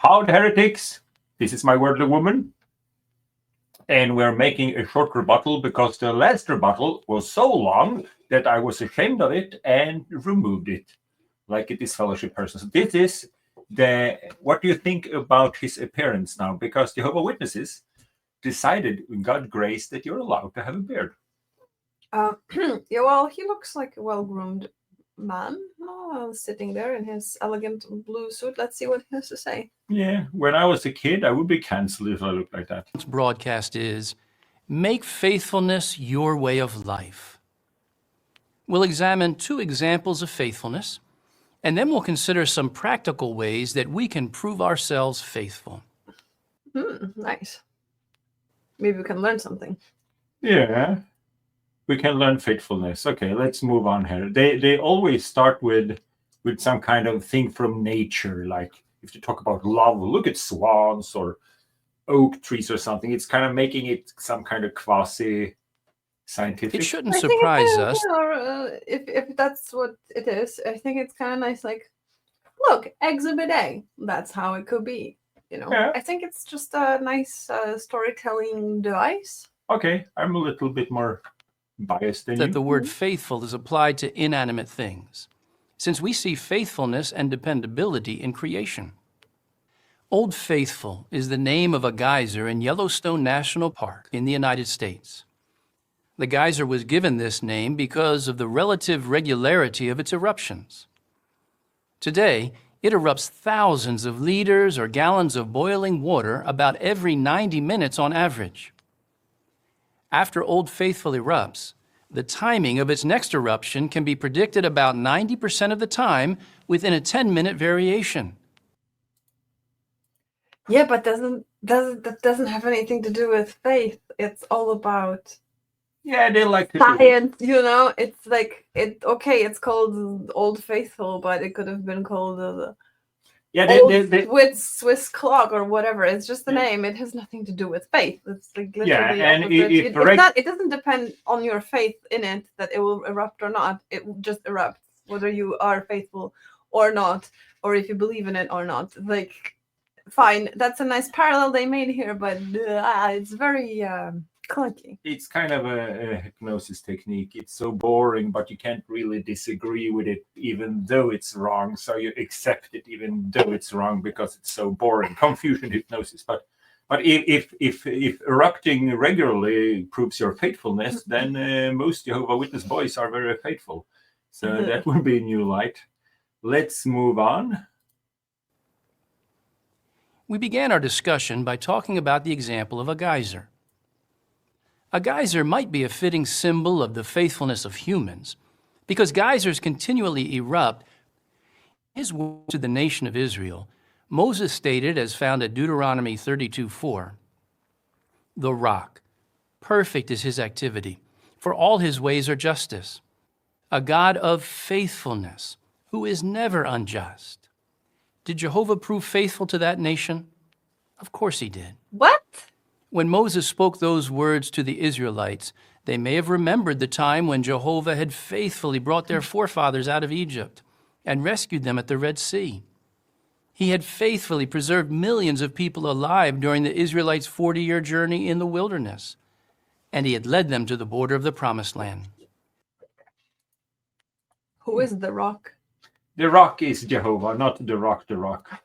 How the heretics? This is my worldly woman. And we're making a short rebuttal because the last rebuttal was so long that I was ashamed of it and removed it, like it is fellowship person. So this is what do you think about his appearance now? Because Jehovah Witnesses decided in God's grace that you're allowed to have a beard. Yeah, well, he looks like a well-groomed man sitting there in his elegant blue suit. Let's see what he has to say. Yeah, when I was a kid, I would be cancelled if I looked like that. This broadcast is Make Faithfulness Your Way of Life. We'll examine 2 examples of faithfulness, and then we'll consider some practical ways that we can prove ourselves faithful. Nice. Maybe we can learn something. Yeah, we can learn faithfulness. Okay, let's move on here. They always start with some kind of thing from nature, like if you talk about love, look at swans or oak trees or something. It's kind of making it some kind of quasi scientific. It shouldn't surprise us. If that's what it is, I think it's kind of nice. Like, look, Exhibit A. That's how it could be. Yeah. I think it's just a nice storytelling device. Okay, I'm a little bit more biased than you. That the word faithful is applied to inanimate things, since we see faithfulness and dependability in creation. Old Faithful is the name of a geyser in Yellowstone National Park in the United States. The geyser was given this name because of the relative regularity of its eruptions. Today, it erupts thousands of liters or gallons of boiling water about every 90 minutes on average. After Old Faithful erupts, the timing of its next eruption can be predicted about 90% of the time within a 10-minute variation. Yeah, but that doesn't have anything to do with faith. It's all about they like to science. It's like it's called Old Faithful, but it could have been called Old Swiss clock or whatever. It's just the name. It has nothing to do with faith. It's like literally and it doesn't depend on your faith in it that it will erupt or not. It just erupts whether you are faithful or not, or if you believe in it or not. Like, fine, that's a nice parallel they made here, but it's very clunky. It's kind of a hypnosis technique. It's so boring, but you can't really disagree with it, even though it's wrong. So you accept it, even though it's wrong, because it's so boring. Confusion hypnosis. But if erupting regularly proves your faithfulness, then most Jehovah Witness boys are very faithful. So that will be a new light. Let's move on. We began our discussion by talking about the example of a geyser. A geyser might be a fitting symbol of the faithfulness of humans, because geysers continually erupt. In his word to the nation of Israel, Moses stated, as found at Deuteronomy 32:4, "The rock, perfect is his activity, for all his ways are justice. A God of faithfulness, who is never unjust." Did Jehovah prove faithful to that nation? Of course he did. What? When Moses spoke those words to the Israelites, they may have remembered the time when Jehovah had faithfully brought their forefathers out of Egypt and rescued them at the Red Sea. He had faithfully preserved millions of people alive during the Israelites' 40-year journey in the wilderness, and he had led them to the border of the Promised Land. Who is the rock? The rock is Jehovah, not the rock, the rock.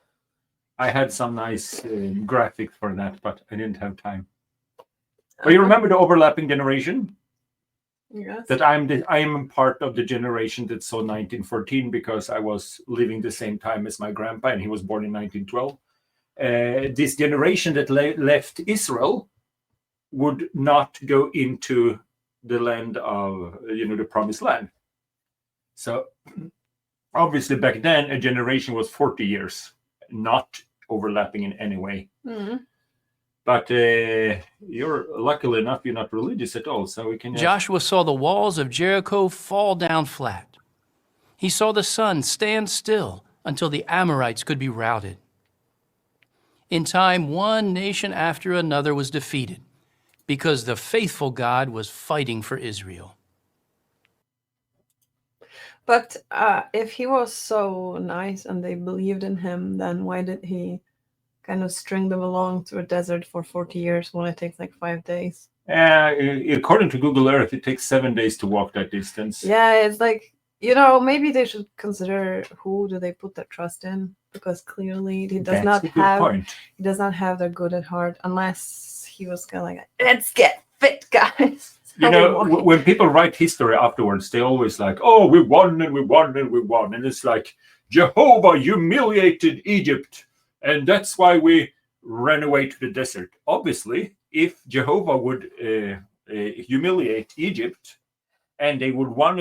I had some nice graphics for that, but I didn't have time. But you remember the overlapping generation? Yes. That I am part of the generation that saw 1914 because I was living the same time as my grandpa, and he was born in 1912. This generation that left Israel would not go into the land of, the Promised Land. So obviously back then, a generation was 40 years, not overlapping in any way. Mm-hmm. But you're luckily enough, you're not religious at all, so we can. Joshua saw the walls of Jericho fall down flat. He saw the sun stand still until the Amorites could be routed. In time, one nation after another was defeated because the faithful God was fighting for Israel. But if he was so nice and they believed in him, then why did he kind of string them along to a desert for 40 years when it takes like 5 days. According to Google Earth, it takes 7 days to walk that distance. Yeah, it's like, you know, maybe they should consider who do they put their trust in, because clearly he does That's a good point. he does not have their good at heart, unless he was kind of like, let's get fit, guys. You know, when people write history afterwards, they always like, oh, we won and we won and we won. And it's like, Jehovah humiliated Egypt. And that's why we ran away to the desert. Obviously, if Jehovah would humiliate Egypt and they would won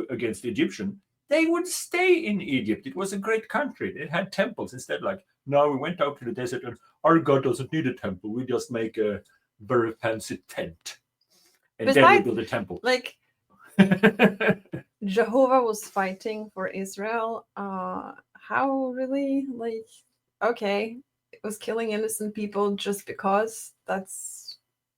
against the Egyptian, they would stay in Egypt. It was a great country. It had temples. Instead, like, no, we went out to the desert and our God doesn't need a temple. We just make a very fancy tent. And then we build a temple. Like, Jehovah was fighting for Israel. How really? Like, okay, it was killing innocent people just because. That's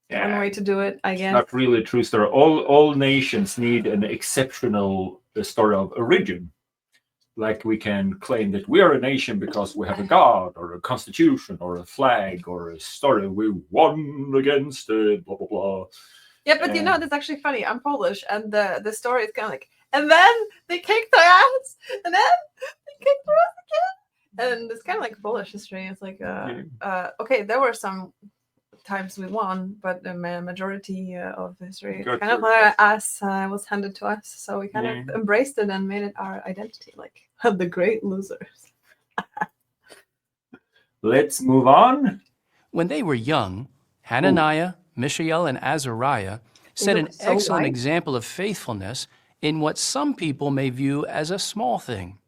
one way to do it, I guess. Not really a true story. All nations need an exceptional story of origin. Like we can claim that we are a nation because we have a god or a constitution or a flag or a story. We won against it, blah, blah, blah. Yeah, but you know, that's actually funny. I'm Polish, and the story is kind of like, and then they kicked our ass, and then they kicked our ass again. And it's kind of like Polish history. It's like, okay, there were some times we won, but the majority of history kind of as was handed to us. So we kind of embraced it and made it our identity, like the great losers. Let's move on. When they were young, Hananiah, Mishael, and Azariah set an excellent example of faithfulness in what some people may view as a small thing.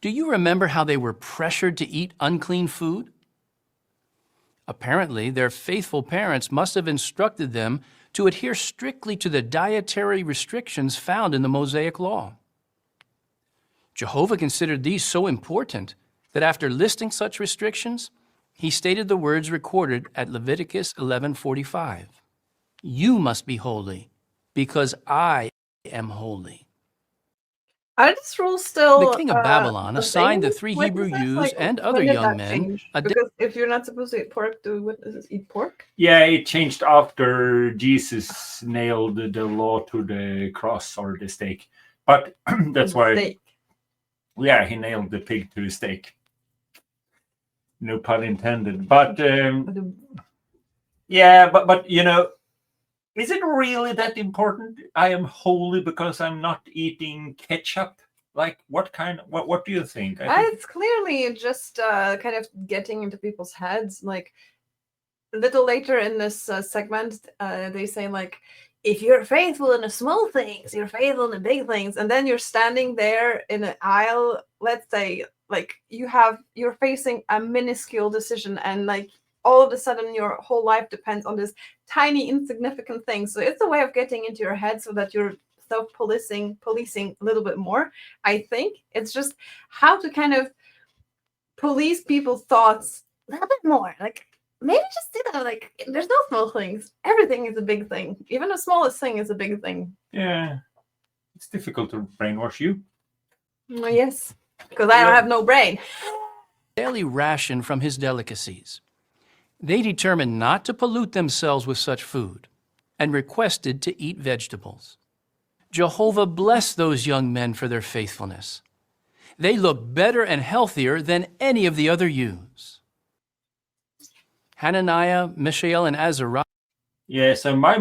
Do you remember how they were pressured to eat unclean food? Apparently, their faithful parents must have instructed them to adhere strictly to the dietary restrictions found in the Mosaic Law. Jehovah considered these so important that after listing such restrictions, he stated the words recorded at Leviticus 11:45. You must be holy, because I am holy. Are these rules still? The king of Babylon assigned the 3 Hebrew youths and other young men. Because if you're not supposed to eat pork, do witnesses eat pork? Yeah, it changed after Jesus nailed the law to the cross or the stake. But that's why. Steak. Yeah, he nailed the pig to the stake. No pun intended. But yeah, but you know, is it really that important? I am holy because I'm not eating ketchup. Like, what do you think? It's clearly just kind of getting into people's heads. Like, a little later in this segment, they say, like, if you're faithful in the small things, you're faithful in the big things. And then you're standing there in an aisle, let's say, like, you're facing a minuscule decision, and like all of a sudden your whole life depends on this tiny insignificant thing. So it's a way of getting into your head so that you're self-policing a little bit more. I think it's just how to kind of police people's thoughts a little bit more. Like, maybe just do that. Like, there's no small things. Everything is a big thing. Even the smallest thing is a big thing. Yeah, it's difficult to brainwash you. Yes, because I don't have no brain. Daily ration from his delicacies. They determined not to pollute themselves with such food and requested to eat vegetables. Jehovah blessed those young men for their faithfulness. They looked better and healthier than any of the other youths. Hananiah, Mishael, and Azariah. Yeah, so my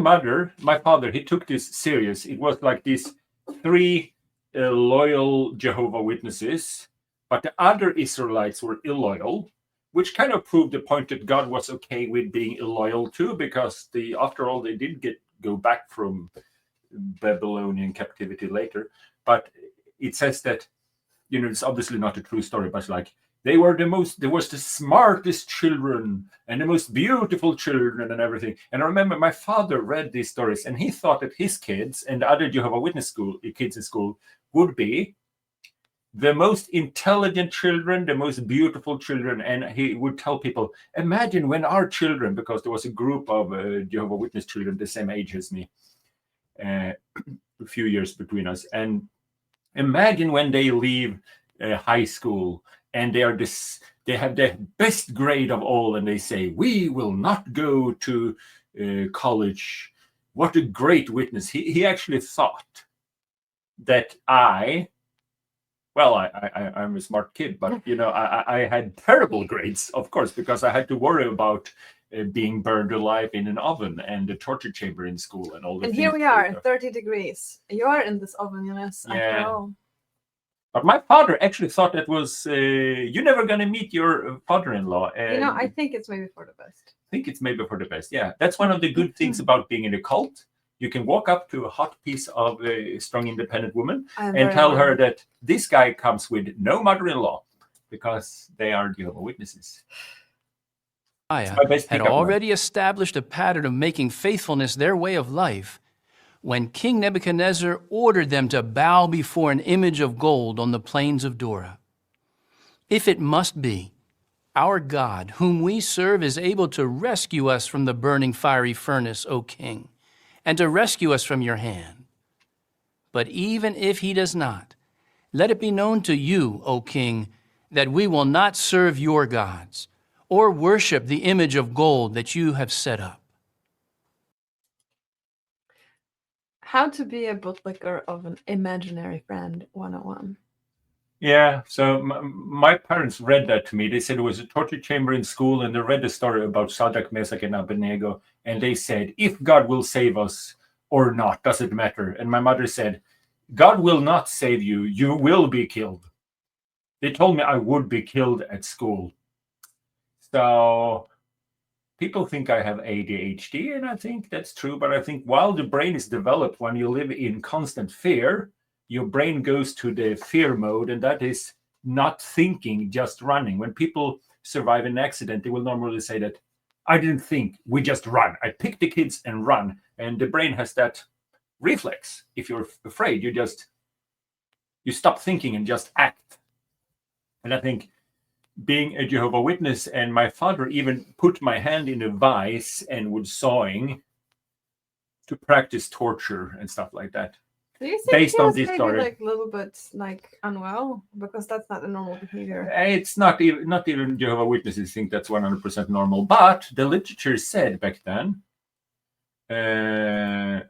father, he took this serious. It was like these 3 loyal Jehovah Witnesses, but the other Israelites were illoyal, which kind of proved the point that God was okay with being illoyal too, because after all, they did go back from Babylonian captivity later. But it says that, you know, it's obviously not a true story, but like they were the smartest children and the most beautiful children and everything. And I remember my father read these stories and he thought that his kids and the other Jehovah Witness kids in school would be the most intelligent children, the most beautiful children. And he would tell people, imagine when our children, because there was a group of Jehovah Witness children the same age as me, a few years between us, and imagine when they leave high school and they have the best grade of all, and they say, we will not go to college. What a great witness. He actually thought that I'm a smart kid, but I had terrible grades, of course, because I had to worry about being burned alive in an oven and the torture chamber in school and all the And things. here we are, 30 degrees. You are in this oven, Jonas, after all. But my father actually thought that was, you're never going to meet your father-in-law. And I think it's maybe for the best. I think it's maybe for the best, yeah. That's one of the good things about being in a cult. You can walk up to a hot piece of a strong, independent woman and tell her that this guy comes with no mother-in-law because they are Jehovah Witnesses. Had already established a pattern of making faithfulness their way of life when King Nebuchadnezzar ordered them to bow before an image of gold on the plains of Dura. If it must be, our God, whom we serve, is able to rescue us from the burning fiery furnace, O king, and to rescue us from your hand. But even if he does not, let it be known to you, O king, that we will not serve your gods or worship the image of gold that you have set up. How to be a bootlicker of an imaginary friend 101. Yeah, so my parents read that to me. They said it was a torture chamber in school, and they read the story about Shadrach, Meshach, and Abednego, and they said, if God will save us or not, does it matter? And my mother said, God will not save you. You will be killed. They told me I would be killed at school. So people think I have ADHD, and I think that's true. But I think while the brain is developed, when you live in constant fear, your brain goes to the fear mode, and that is not thinking, just running. When people survive an accident, they will normally say that, I didn't think, we just run. I pick the kids and run. And the brain has that reflex. If you're afraid, you stop thinking and just act. And I think being a Jehovah Witness, and my father even put my hand in a vise and would sawing to practice torture and stuff like that. Do you think based he on was this maybe story. like a little bit like unwell? Because that's not a normal behavior. It's not even Jehovah Witnesses think that's 100% normal, but the literature said back then, that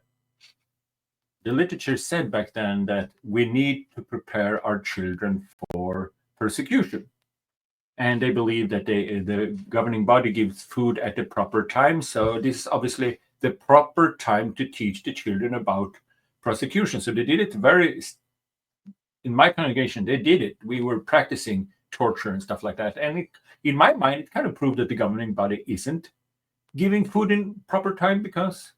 we need to prepare our children for persecution. And they believe that the governing body gives food at the proper time. So this is obviously the proper time to teach the children about prosecution. So they did it in my congregation, they did it. We were practicing torture and stuff like that. And in my mind, it kind of proved that the governing body isn't giving food in proper time, because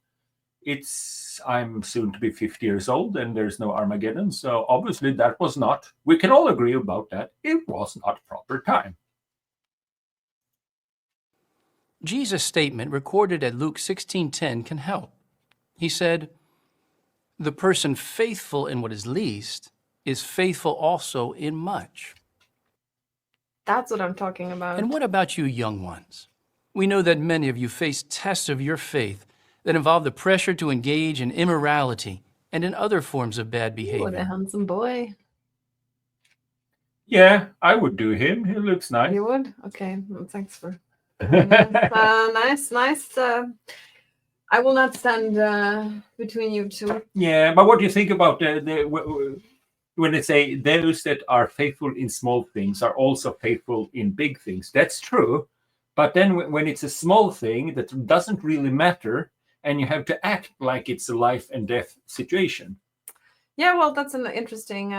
I'm soon to be 50 years old and there's no Armageddon. So obviously that was not, we can all agree about that. It was not proper time. Jesus' statement recorded at Luke 16:10 can help. He said, "The person faithful in what is least is faithful also in much." That's what I'm talking about. And what about you young ones? We know that many of you face tests of your faith that involve the pressure to engage in immorality and in other forms of bad What a behavior. handsome boy. Yeah, I would do him. He looks nice. You would? Okay, well, thanks for nice. I will not stand between you two. Yeah, but what do you think about when they say those that are faithful in small things are also faithful in big things? That's true. But then when it's a small thing that doesn't really matter, and you have to act like it's a life and death situation. Yeah, well, that's an interesting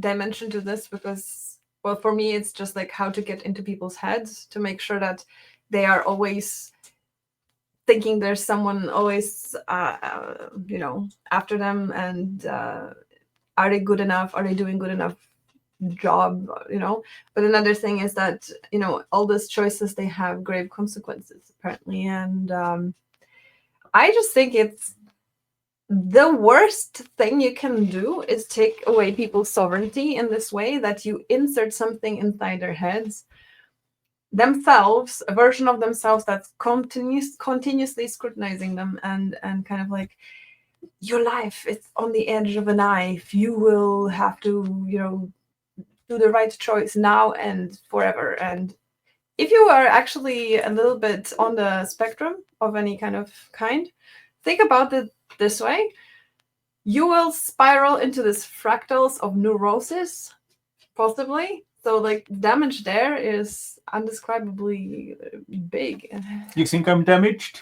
dimension to this, because, well, for me, it's just like how to get into people's heads to make sure that they are always thinking there's someone always, after them, and are they good enough? Are they doing good enough job? But another thing is that all these choices, they have grave consequences apparently, and I just think it's the worst thing you can do is take away people's sovereignty in this way, that you insert something inside their heads, themselves, a version of themselves that's continuously scrutinizing them, and kind of like, your life is on the edge of a knife. You will have to, do the right choice now and forever. And if you are actually a little bit on the spectrum of any kind, think about it this way. You will spiral into this fractals of neurosis, possibly. So like damage there is undescribably big. You think I'm damaged?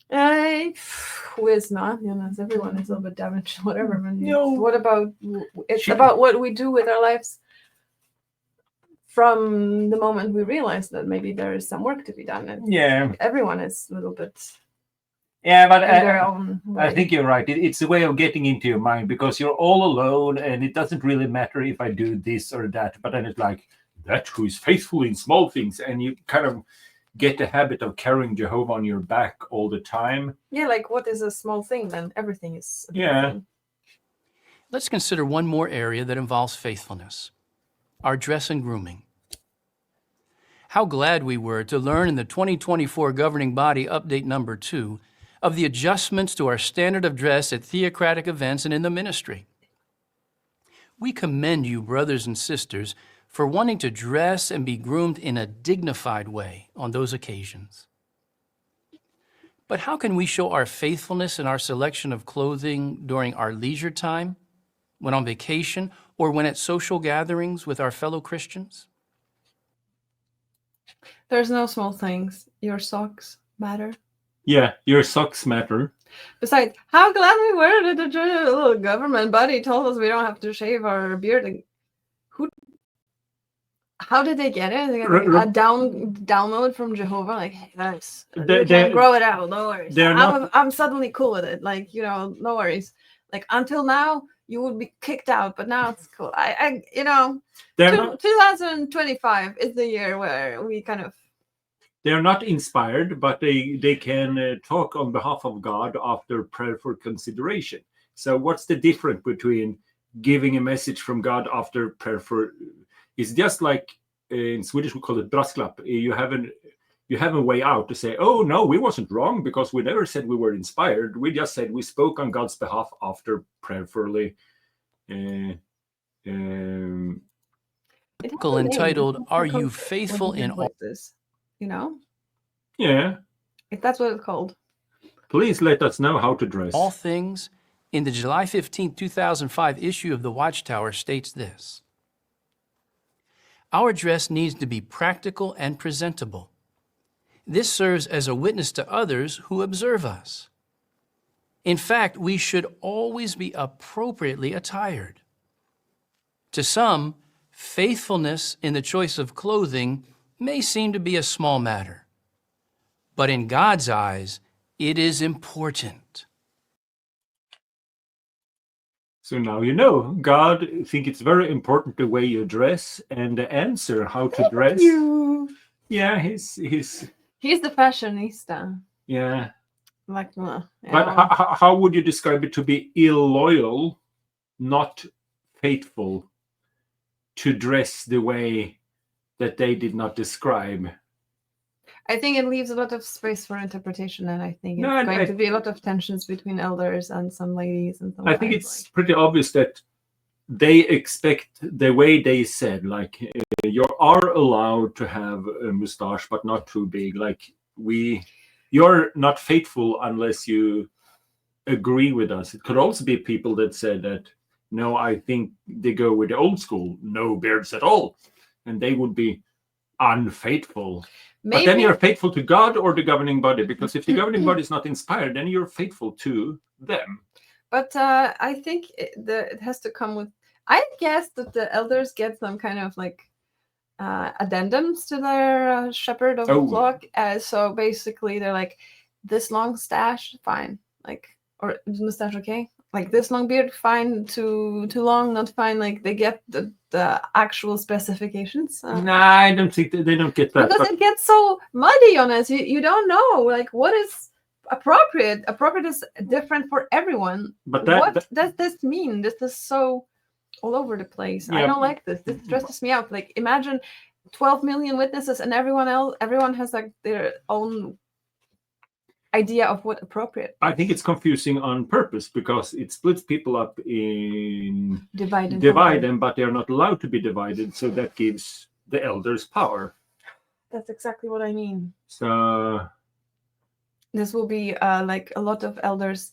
Who is not? Everyone is a little bit damaged, whatever. No. What about, it's Sure. about what we do with our lives from the moment we realize that maybe there is some work to be done. And Yeah. everyone is a little bit Yeah, but in their own way. I think you're right. It's a way of getting into your mind because you're all alone and it doesn't really matter if I do this or that. But then it's like, that who is faithful in small things. And you kind of get the habit of carrying Jehovah on your back all the time. Yeah, like what is a small thing then? Everything is a big Yeah. thing. Let's consider one more area that involves faithfulness, our dress and grooming. How glad we were to learn in the 2024 Governing Body Update Number 2 of the adjustments to our standard of dress at theocratic events and in the ministry. We commend you, brothers and sisters, for wanting to dress and be groomed in a dignified way on those occasions. But how can we show our faithfulness in our selection of clothing during our leisure time, when on vacation, or when at social gatherings with our fellow Christians? There's no small things. Your socks matter. Yeah, your socks matter. Besides, how glad we were that the little government body told us we don't have to shave our beard. Like, how did they get it? They got a download from Jehovah. Like, hey guys, you can grow it out. No worries. I'm suddenly cool with it. Like, no worries. Like until now, you would be kicked out, but now it's cool. 2025 is the year where we kind of. They're not inspired, but they can talk on behalf of God after prayerful consideration. So what's the difference between giving a message from God after prayerful? It's just like in Swedish we call it brasklapp. You have a way out to say, oh no, we wasn't wrong because we never said we were inspired. We just said we spoke on God's behalf after prayerfully. Entitled, Are You Faithful in All? Yeah. If that's what it's called. Please let us know how to dress. All Things in the July 15, 2005 issue of the Watchtower states this: our dress needs to be practical and presentable. This serves as a witness to others who observe us. In fact, we should always be appropriately attired. To some, faithfulness in the choice of clothing may seem to be a small matter, but in God's eyes, it is important. So now you know, God think it's very important the way you dress, and the answer how to dress. Yeah, he's the fashionista. Yeah. Like, But how would you describe it to be illoyal, not faithful, to dress the way that they did not describe? I think it leaves a lot of space for interpretation, and I think it's going to be a lot of tensions between elders and some ladies and some. I think it's pretty obvious that they expect the way they said, like you are allowed to have a mustache, but not too big. Like you're not faithful unless you agree with us. It could also be people that said that, no, I think they go with the old school, no beards at all, and they would be unfaithful. But then you're faithful to God or the governing body, because if the governing body is not inspired, then you're faithful to them. But I think it has to come with, I guess that the elders get some kind of like addendums to their shepherd of the flock. So basically they're like, this long stash, fine. Like, or mustache, okay? Like this long beard, fine. Too long, not fine. Like they get the actual specifications. I don't think they don't get that. Because it gets so muddy on us. You don't know like what is appropriate. Appropriate is different for everyone. But what does this mean? This is so all over the place. Yeah. I don't like this. This stresses me out. Like imagine 12 million witnesses and everyone has like their own idea of what appropriate. I think it's confusing on purpose because it splits people up in Divide and divide conquer. them, but they're not allowed to be divided. So that gives the elders power. That's exactly what I mean. So This will be like a lot of elders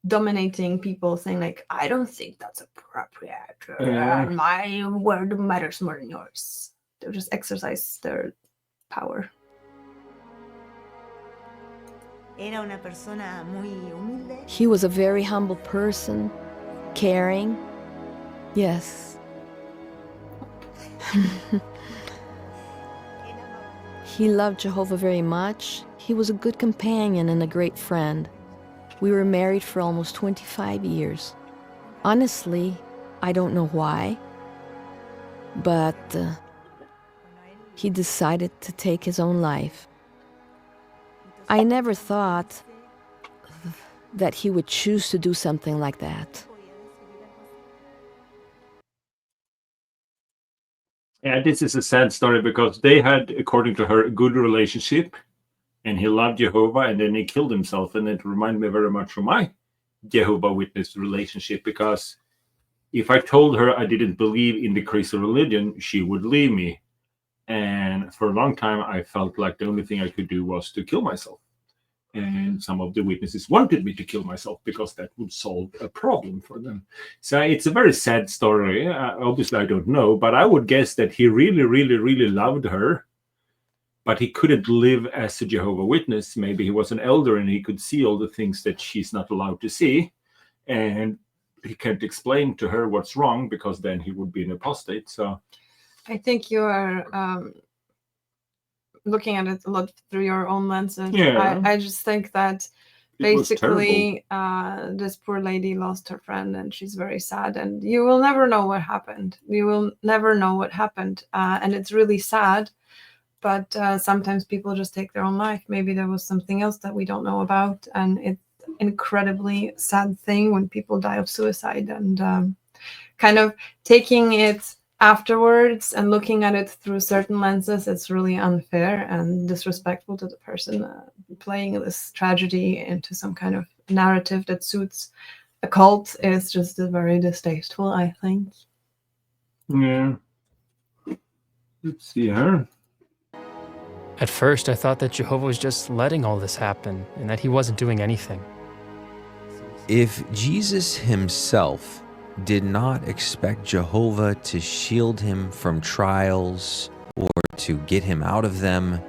dominating people, saying like, I don't think that's appropriate. Yeah. My word matters more than yours. They'll just exercise their power. Era una persona muy humilde. He was a very humble person, caring. Yes. He loved Jehovah very much. He was a good companion and a great friend. We were married for almost 25 years. Honestly, I don't know why, but he decided to take his own life. I never thought that he would choose to do something like that. yeah, this is a sad story because they had, according to her, a good relationship, and he loved Jehovah, and then he killed himself. And it reminded me very much of my Jehovah Witness relationship, because if I told her I didn't believe in the Christian religion, she would leave me. And for a long time, I felt like the only thing I could do was to kill myself. And some of the witnesses wanted me to kill myself because that would solve a problem for them. So it's a very sad story. Obviously, I don't know, but I would guess that he really, really, really loved her, but he couldn't live as a Jehovah Witness. Maybe he was an elder and he could see all the things that she's not allowed to see. And he can't explain to her what's wrong because then he would be an apostate. So I think you are looking at it a lot through your own lenses. Yeah. I just think that it was basically this poor lady lost her friend and she's very sad, and you will never know what happened. You will never know what happened, and it's really sad, but sometimes people just take their own life. Maybe there was something else that we don't know about, and it's an incredibly sad thing when people die of suicide. And kind of taking it afterwards and looking at it through certain lenses, it's really unfair and disrespectful to the person playing this tragedy into some kind of narrative that suits a cult. Is just very distasteful, I think. Yeah. Let's see her. At first, I thought that Jehovah was just letting all this happen and that he wasn't doing anything. If Jesus himself did not expect Jehovah to shield him from trials or to get him out of them,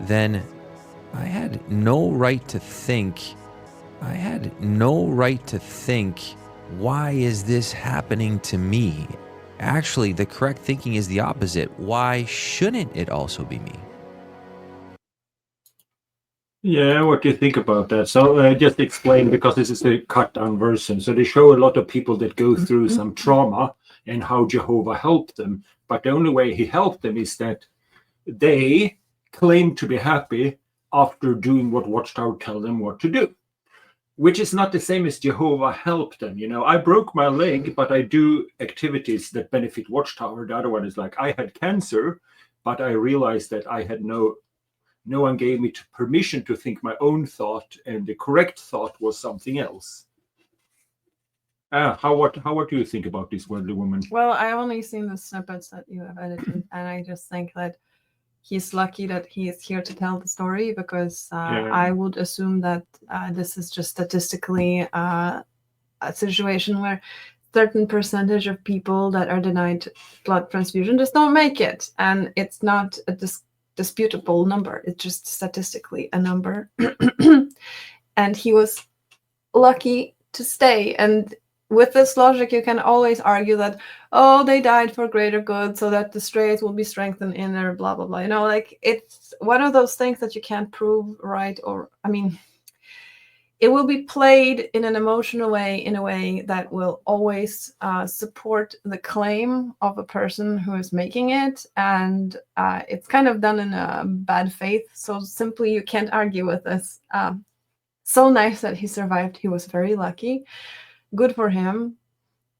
then I had no right to think, why is this happening to me? Actually, the correct thinking is the opposite. Why shouldn't it also be me? Yeah, what do you think about that? So just explain, because this is a cut down version. So they show a lot of people that go through some trauma and how Jehovah helped them. But the only way he helped them is that they claim to be happy after doing what Watchtower tell them what to do, which is not the same as Jehovah helped them. You know, I broke my leg, but I do activities that benefit Watchtower. The other one is like, I had cancer, but I realized that I had no one gave me permission to think my own thought, and the correct thought was something else. What do you think about this worldly woman? Well, I only seen the snippets that you have edited, and I just think that he's lucky that he is here to tell the story, because I would assume that this is just statistically a situation where certain percentage of people that are denied blood transfusion just don't make it, and it's not a disputable number. It's just statistically a number. And he was lucky to stay. And with this logic, you can always argue that, oh, they died for greater good so that the straits will be strengthened in their blah, blah, blah. You know, like, it's one of those things that you can't prove right. Or, I mean, it will be played in an emotional way, in a way that will always support the claim of a person who is making it. And it's kind of done in a bad faith. So simply, you can't argue with this. So nice that he survived. He was very lucky. Good for him.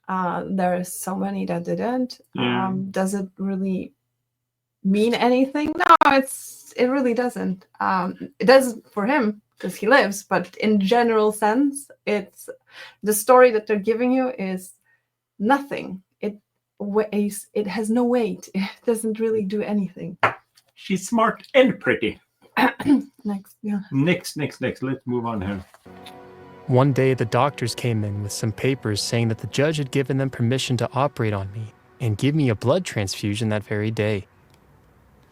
There are so many that didn't. Yeah. Does it really mean anything? No, it's it really doesn't. It does for him because he lives, but in general sense, it's the story that they're giving you is nothing. It has no weight. It doesn't really do anything. She's smart and pretty. Next, yeah. Next. Let's move on here. One day, the doctors came in with some papers saying that the judge had given them permission to operate on me and give me a blood transfusion that very day.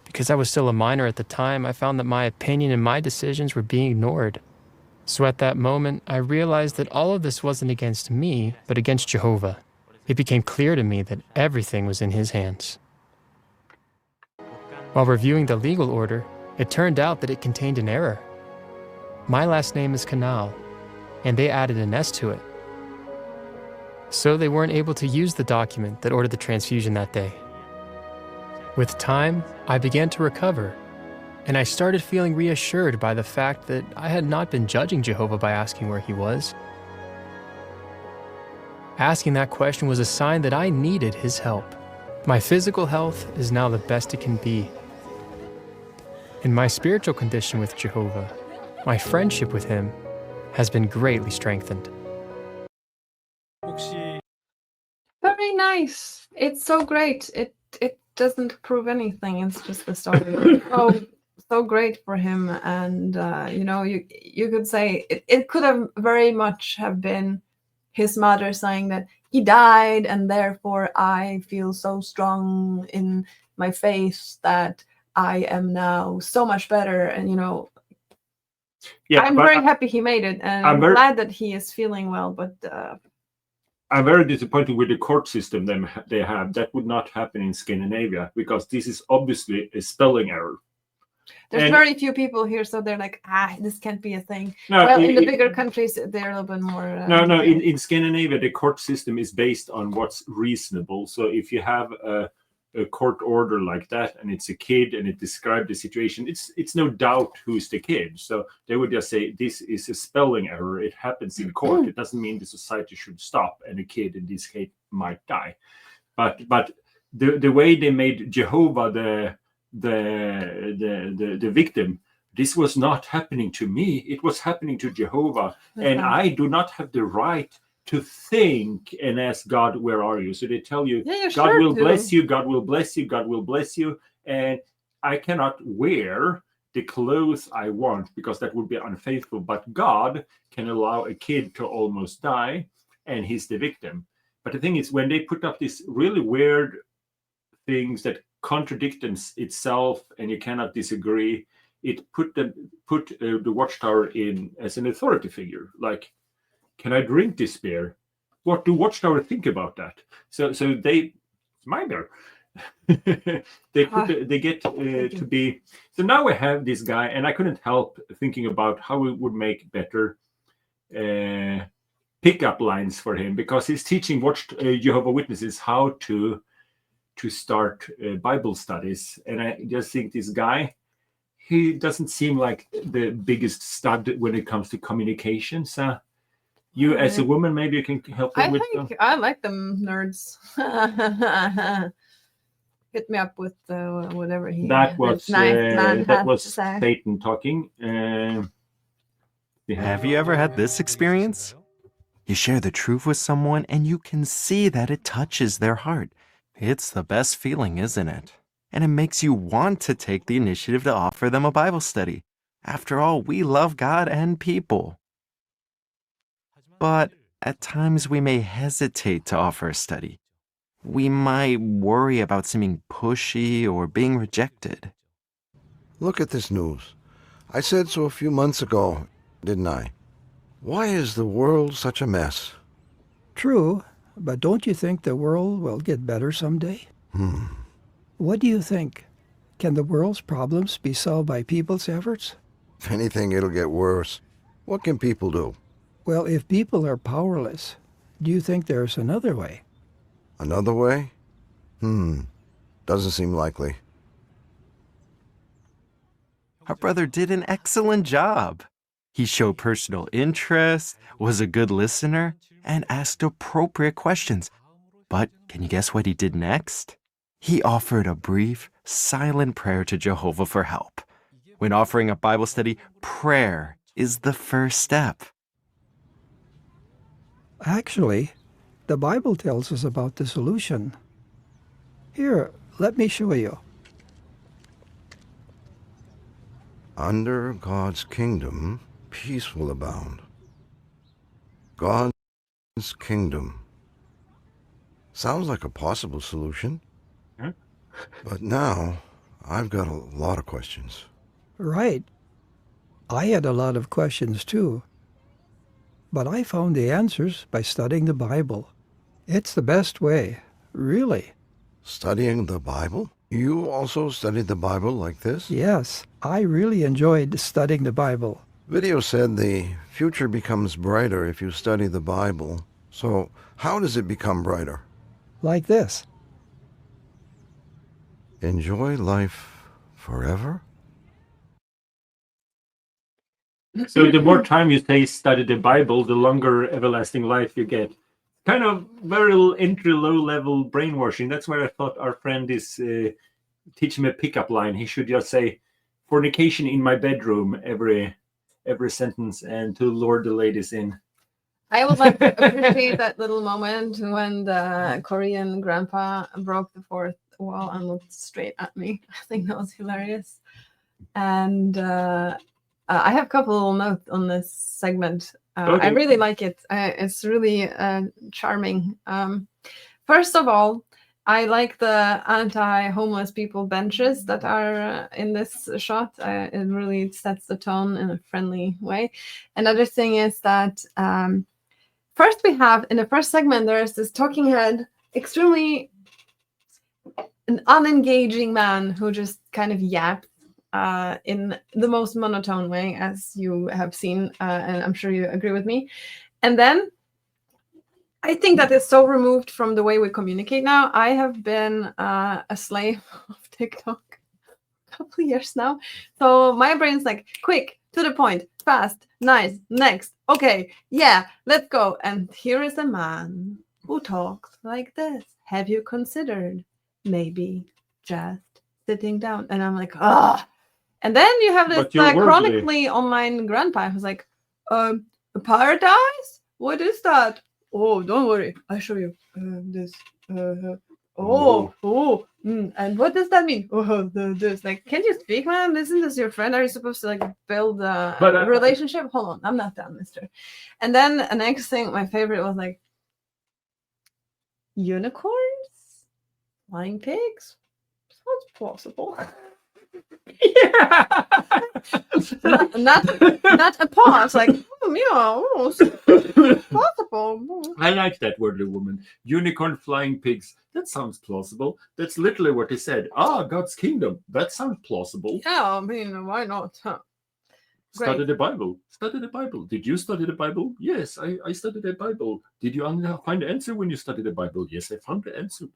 Because I was still a minor at the time, I found that my opinion and my decisions were being ignored. So at that moment, I realized that all of this wasn't against me, but against Jehovah. It became clear to me that everything was in his hands. While reviewing the legal order, it turned out that it contained an error. My last name is Canal, and they added an S to it. So they weren't able to use the document that ordered the transfusion that day. With time, I began to recover, and I started feeling reassured by the fact that I had not been judging Jehovah by asking where he was. Asking that question was a sign that I needed his help. My physical health is now the best it can be. In my spiritual condition with Jehovah, my friendship with him has been greatly strengthened. Very nice. It's so great. It doesn't prove anything. It's just the story. So great for him. And you could say it could have very much have been his mother saying that he died, and therefore I feel so strong in my faith that I am now so much better. And I'm very happy he made it, and I'm glad that he is feeling well. But I'm very disappointed with the court system they have. That would not happen in Scandinavia, because this is obviously a spelling error. There's very few people here, so they're like, this can't be a thing. No, in the bigger countries, they're a little bit more. In Scandinavia, the court system is based on what's reasonable. So if you have a court order like that, and it's a kid, and it describes the situation, it's no doubt who's the kid. So they would just say this is a spelling error. It happens in court. It doesn't mean the society should stop, and a kid in this case might die. But the way they made Jehovah the victim, this was not happening to me. It was happening to Jehovah, and I do not have the right to think and ask God, where are you? So they tell you, God will bless you, God will bless you, God will bless you. And I cannot wear the clothes I want because that would be unfaithful. But God can allow a kid to almost die, and he's the victim. But the thing is, when they put up these really weird things that contradict itself and you cannot disagree, it put the Watchtower in as an authority figure. Like, can I drink this beer? What do Watchtower think about that? So it's my beer. They get to be. So now we have this guy, and I couldn't help thinking about how we would make better pickup lines for him, because he's teaching Jehovah Witnesses how to start Bible studies. And I just think this guy, he doesn't seem like the biggest stud when it comes to communications. You as a woman, maybe you can help him with. I like them nerds. Hit me up with whatever he. That was Satan talking. Have you ever had this experience? You share the truth with someone and you can see that it touches their heart. It's the best feeling, isn't it? And it makes you want to take the initiative to offer them a Bible study. After all, we love God and people. But at times we may hesitate to offer a study. We might worry about seeming pushy or being rejected. Look at this news. I said so a few months ago, didn't I? Why is the world such a mess? True, but don't you think the world will get better someday? What do you think? Can the world's problems be solved by people's efforts? If anything, it'll get worse. What can people do? Well, if people are powerless, do you think there's another way? Another way? Doesn't seem likely. Our brother did an excellent job. He showed personal interest, was a good listener, and asked appropriate questions. But can you guess what he did next? He offered a brief, silent prayer to Jehovah for help. When offering a Bible study, prayer is the first step. Actually, the Bible tells us about the solution. Here, let me show you. Under God's kingdom, peace will abound. God's kingdom. Sounds like a possible solution. Huh? But now, I've got a lot of questions. Right. I had a lot of questions too. But I found the answers by studying the Bible. It's the best way, really. Studying the Bible? You also studied the Bible like this? Yes, I really enjoyed studying the Bible. Video said the future becomes brighter if you study the Bible. So, how does it become brighter? Like this. Enjoy life forever? So the more time you study the Bible, the longer everlasting life you get. Kind of very entry low-level brainwashing. That's where I thought our friend is teaching me a pickup line. He should just say, fornication in my bedroom every sentence and to lure the ladies in. I would like to appreciate that little moment when the Korean grandpa broke the fourth wall and looked straight at me. I think that was hilarious. And I have a couple notes on this segment. Okay. I really like it. It's really charming. First of all, I like the anti-homeless people benches that are in this shot. It really sets the tone in a friendly way. Another thing is that first we have, in the first segment, there's this talking head, extremely an unengaging man who just kind of yaps in the most monotone way, as you have seen, and I'm sure you agree with me. And then I think that is so removed from the way we communicate now. I have been a slave of TikTok a couple of years now. So my brain's like, quick, to the point, fast, nice, next. Okay, yeah, let's go. And here is a man who talks like this. Have you considered maybe just sitting down? And I'm like, ah. And then you have this chronically online grandpa who's like, paradise? What is that? Oh, don't worry. I'll show you this. And what does that mean? Oh, this. Like, can you speak, man? Isn't this your friend? Are you supposed to like build a relationship? Hold on, I'm not done, mister. And then the next thing, my favorite was like, unicorns? Flying pigs? Sounds plausible. Yeah. not a pause, like, possible. I like that worldly woman. Unicorn flying pigs. That sounds plausible. That's literally what he said. God's kingdom. That sounds plausible. Yeah, I mean, why not? Huh? Study the Bible. Study the Bible. Did you study the Bible? Yes, I studied the Bible. Did you find the answer when you studied the Bible? Yes, I found the answer.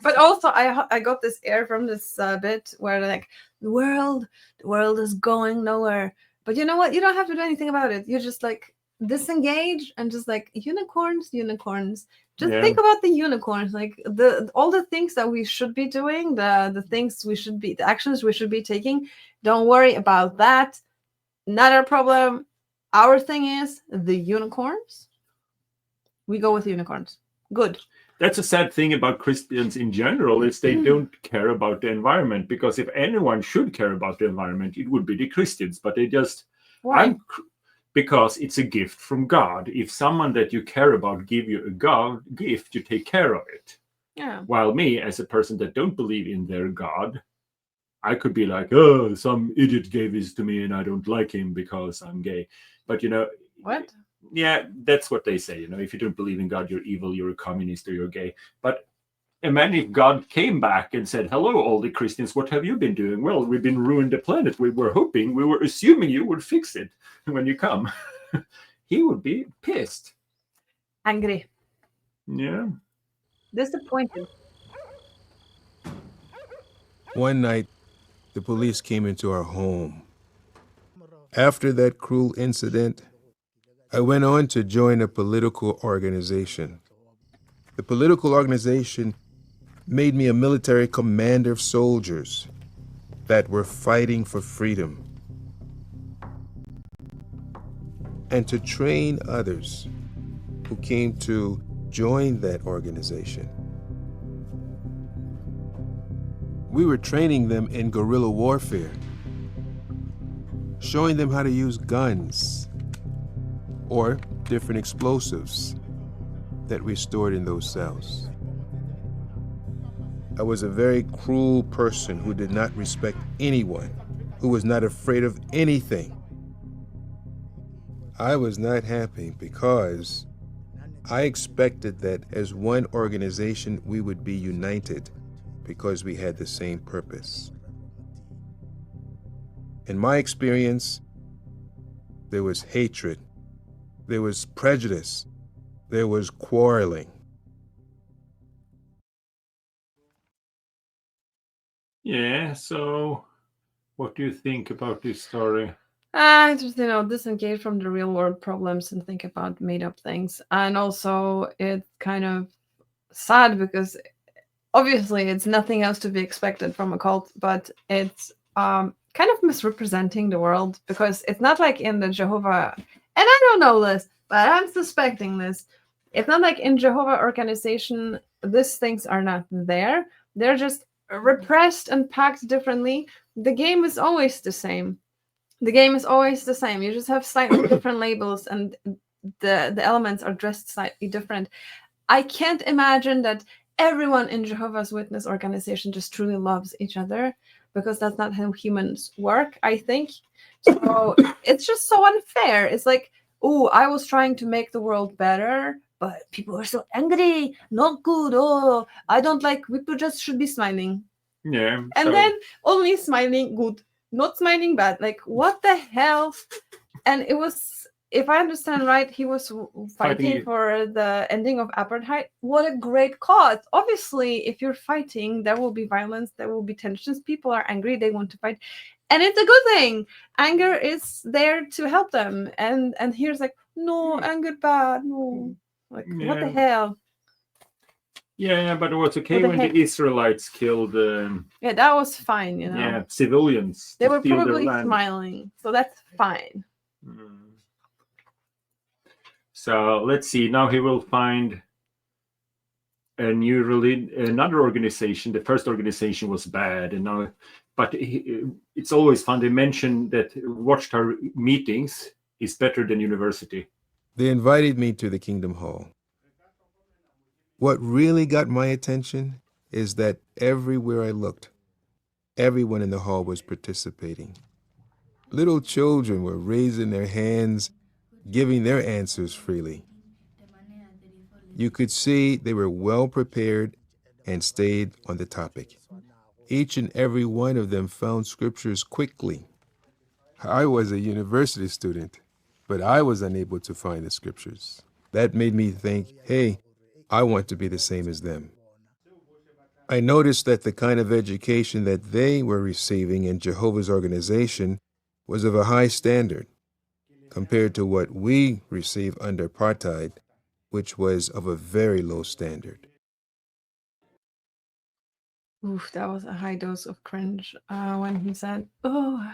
But also, I got this air from this bit where like the world is going nowhere. But you know what? You don't have to do anything about it. You just like disengage and just like unicorns. Just think about the unicorns, like all the things that we should be doing, the things we should be, the actions we should be taking. Don't worry about that. Not our problem. Our thing is the unicorns. We go with unicorns. Good. That's a sad thing about Christians in general, is they don't care about the environment, because if anyone should care about the environment, it would be the Christians, but they just... Why? Because it's a gift from God. If someone that you care about give you a gift, you take care of it. Yeah. While me, as a person that don't believe in their God, I could be like, oh, some idiot gave this to me and I don't like him because I'm gay. But, you know... What? Yeah, that's what they say. You know, if you don't believe in God, you're evil, you're a communist, or you're gay. But imagine if God came back and said, hello, all the Christians, what have you been doing? Well, we've been ruining the planet. We were assuming you would fix it when you come. He would be pissed. Angry. Yeah. Disappointed. One night, the police came into our home. After that cruel incident, I went on to join a political organization. The political organization made me a military commander of soldiers. that were fighting for freedom, and to train others who came to join that organization. We were training them in guerrilla warfare, showing them how to use guns or different explosives that we stored in those cells. I was a very cruel person who did not respect anyone, who was not afraid of anything. I was not happy because I expected that as one organization we would be united because we had the same purpose. In my experience, there was hatred, there was prejudice, there was quarreling. Yeah, so what do you think about this story? I just, disengage from the real world problems and think about made up things. And also, it's kind of sad because obviously it's nothing else to be expected from a cult, but it's kind of misrepresenting the world, because it's not like in the Jehovah, and I don't know this, but I'm suspecting this. It's not like in Jehovah organization, these things are not there. They're just repressed and packed differently. The game is always the same. The game is always the same. You just have slightly different labels, and the elements are dressed slightly different. I can't imagine that everyone in Jehovah's Witness organization just truly loves each other, because that's not how humans work, I think. So it's just so unfair. It's like, oh, I was trying to make the world better, but people are so angry, not good. Oh, I don't like, people just should be smiling. Yeah. And then only smiling good, not smiling bad. Like, what the hell? And it was, if I understand right, he was fighting for the ending of apartheid. What a great cause. Obviously, if you're fighting, there will be violence, there will be tensions. People are angry, they want to fight. And it's a good thing. Anger is there to help them. And here's like, no, anger bad, no. Like, what the hell? Yeah, but it was okay when the Israelites killed yeah, that was fine, Yeah, civilians. They were probably smiling, so that's fine. So let's see. Now he will find another organization. The first organization was bad, and now, but it's always fun. They mention that Watchtower meetings is better than university. They invited me to the Kingdom Hall. What really got my attention is that everywhere I looked, everyone in the hall was participating. Little children were raising their hands, giving their answers freely. You could see they were well prepared and stayed on the topic. Each and every one of them found scriptures quickly. I was a university student, but I was unable to find the scriptures. That made me think, hey, I want to be the same as them. I noticed that the kind of education that they were receiving in Jehovah's organization was of a high standard compared to what we receive under apartheid, which was of a very low standard. Oof, that was a high dose of cringe when he said, oh,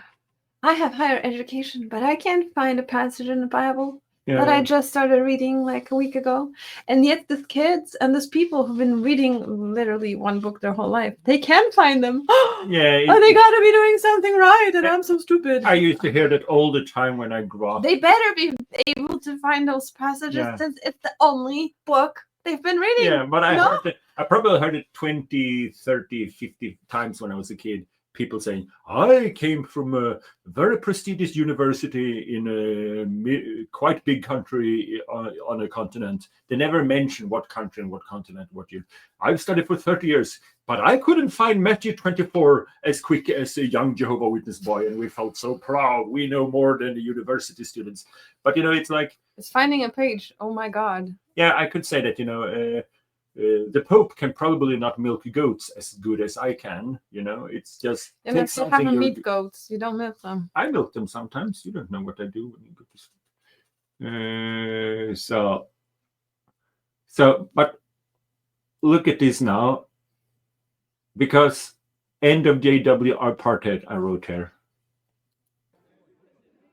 I have higher education, but I can't find a passage in the Bible that I just started reading like a week ago. And yet these kids and these people who've been reading literally one book their whole life, they can find them. They gotta be doing something right, and I'm so stupid. I used to hear that all the time when I grew up. They better be able to find those passages since it's the only book they've been reading. Yeah, but I probably heard it 20, 30, 50 times when I was a kid. People saying, I came from a very prestigious university in a quite big country on a continent. They never mention what country and what continent, what year. I've studied for 30 years, but I couldn't find Matthew 24 as quick as a young Jehovah Witness boy. And we felt so proud. We know more than the university students. But, it's like... It's finding a page. Oh, my God. Yeah, I could say that, the Pope can probably not milk goats as good as I can. It's just. And if you have meat goats, you don't milk them. I milk them sometimes. You don't know what I do when you go to. So, but look at this now, because End of JW apartheid, I wrote here.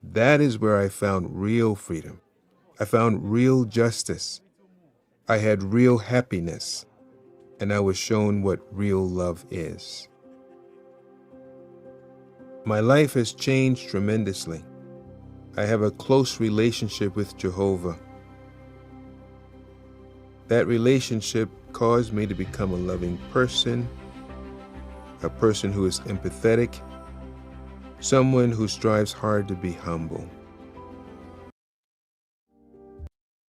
That is where I found real freedom. I found real justice. I had real happiness. And I was shown what real love is. My life has changed tremendously. I have a close relationship with Jehovah. That relationship caused me to become a loving person, a person who is empathetic, someone who strives hard to be humble.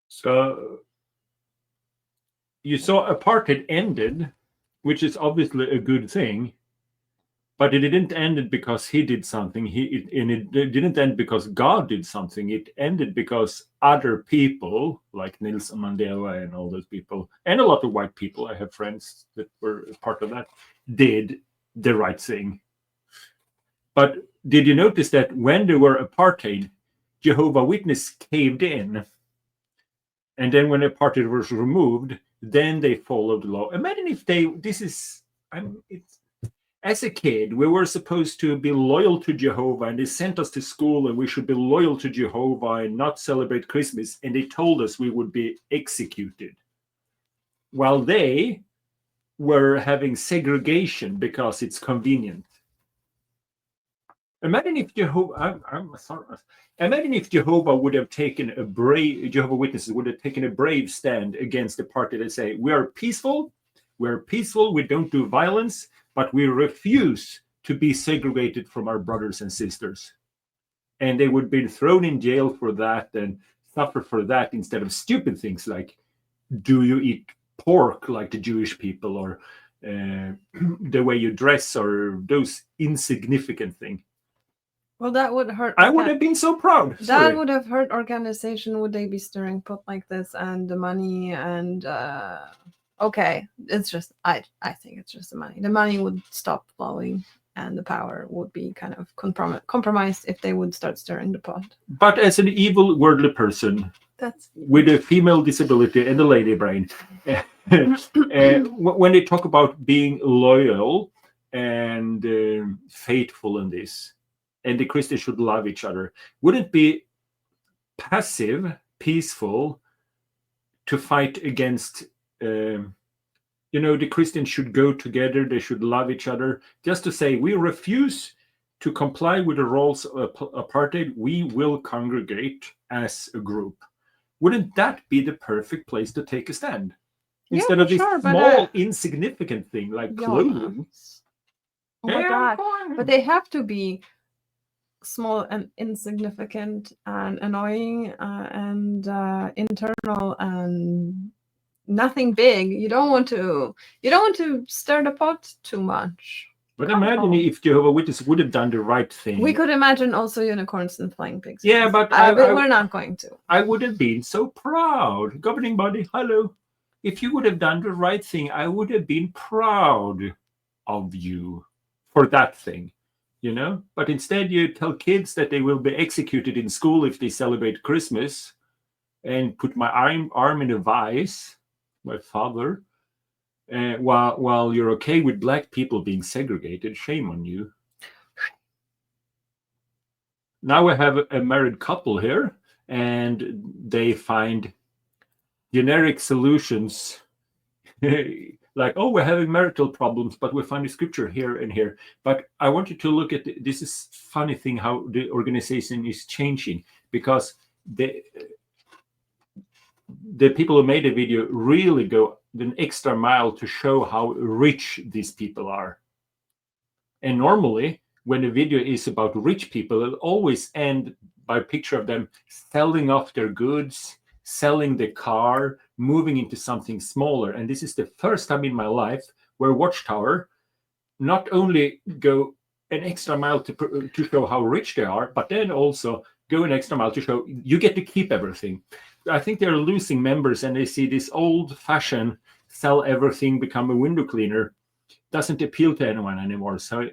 So you saw apartheid ended, which is obviously a good thing, but it didn't end it because he did something. It didn't end because God did something. It ended because other people, like Nelson Mandela and all those people, and a lot of white people, I have friends that were part of that, did the right thing. But did you notice that when there were apartheid, Jehovah Witness caved in? And then when apartheid was removed, then they followed the law. Imagine if as a kid, we were supposed to be loyal to Jehovah, and they sent us to school and we should be loyal to Jehovah and not celebrate Christmas. And they told us we would be executed. While they were having segregation because it's convenient. Imagine if Imagine if Jehovah would have taken Jehovah Witnesses would have taken a brave stand against the party that say, we are peaceful, we don't do violence, but we refuse to be segregated from our brothers and sisters. And they would be thrown in jail for that and suffer for that instead of stupid things like, do you eat pork like the Jewish people, or the way you dress, or those insignificant things. Well, that would hurt. I would have been so proud. That would have hurt organization. Would they be stirring pot like this and the money and okay, it's just I think it's just the money. The money would stop flowing and the power would be kind of compromised if they would start stirring the pot. But as an evil, worldly person with a female disability and a lady brain, when they talk about being loyal and faithful in this, and the Christians should love each other, wouldn't it be passive, peaceful to fight against, the Christians should go together, they should love each other, just to say, we refuse to comply with the rules of apartheid, we will congregate as a group. Wouldn't that be the perfect place to take a stand? Instead of this small, insignificant thing like clothing. Oh my God. But they have to be small and insignificant and annoying and internal and nothing big. You don't want to stir the pot too much. But imagine if Jehovah Witnesses would have done the right thing. We could imagine also unicorns and flying pigs. Yeah, but we're not going to. I would have been so proud. Governing body, hello. If you would have done the right thing, I would have been proud of you for that thing, But instead, you tell kids that they will be executed in school if they celebrate Christmas, and put my arm in a vice, my father. While you're okay with black people being segregated, shame on you. Now we have a married couple here, and they find generic solutions like, oh, we're having marital problems, but we find the scripture here and here. But I want you to look at this is funny thing how the organization is changing, because the people who made the video really go an extra mile to show how rich these people are. And normally, when a video is about rich people, it'll always end by a picture of them selling off their goods, selling the car, moving into something smaller. And this is the first time in my life where Watchtower not only go an extra mile to show how rich they are, but then also go an extra mile to show you get to keep everything. I think they're losing members, and they see this old-fashioned sell everything, become a window cleaner, doesn't appeal to anyone anymore. So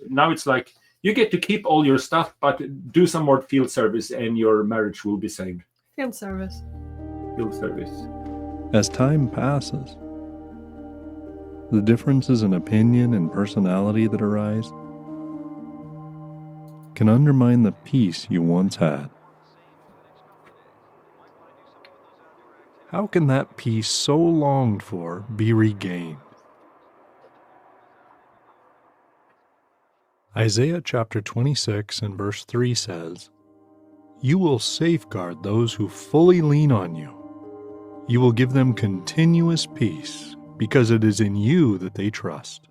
now it's like, you get to keep all your stuff, but do some more field service and your marriage will be saved. Field service. Field service. As time passes, the differences in opinion and personality that arise can undermine the peace you once had. How can that peace so longed for be regained? Isaiah chapter 26 and verse 3 says, "You will safeguard those who fully lean on you. You will give them continuous peace, because it is in you that they trust."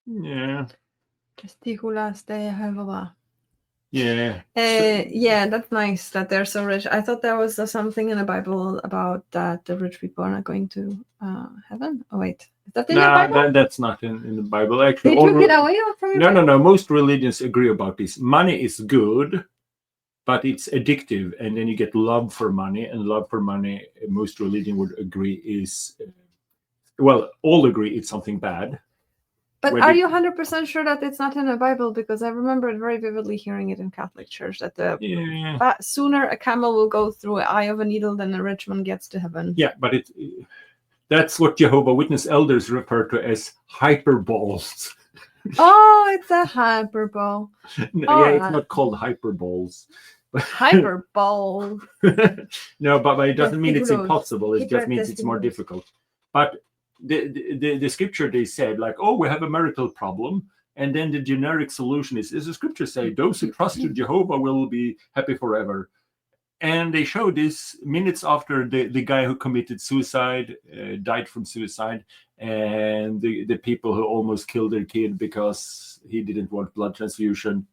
Yeah. Testículas de Jehovah. Yeah. Yeah, that's nice that they're so rich. I thought there was something in the Bible about that the rich people are not going to heaven. Oh wait, is that in the Bible? That's not in the Bible. Actually, They took it away from you? No. Most religions agree about this. Money is good, but it's addictive, and then you get love for money, and love for money, most religion would agree is, well, all agree it's something bad. But are you 100% sure that it's not in the Bible? Because I remember it very vividly hearing it in Catholic Church that sooner a camel will go through an eye of a needle than a rich one gets to heaven. Yeah, but that's what Jehovah Witness elders refer to as hyperboles. Oh, it's a hyperbole. It's not called hyperboles. Hyperbole. No, but it doesn't mean it's impossible. It just means it's more difficult. But the scripture, they said, like, oh, we have a marital problem, and then the generic solution is the scripture say those who trust in Jehovah will be happy forever. And they showed this minutes after the guy who committed suicide died from suicide, and the people who almost killed their kid because he didn't want blood transfusion,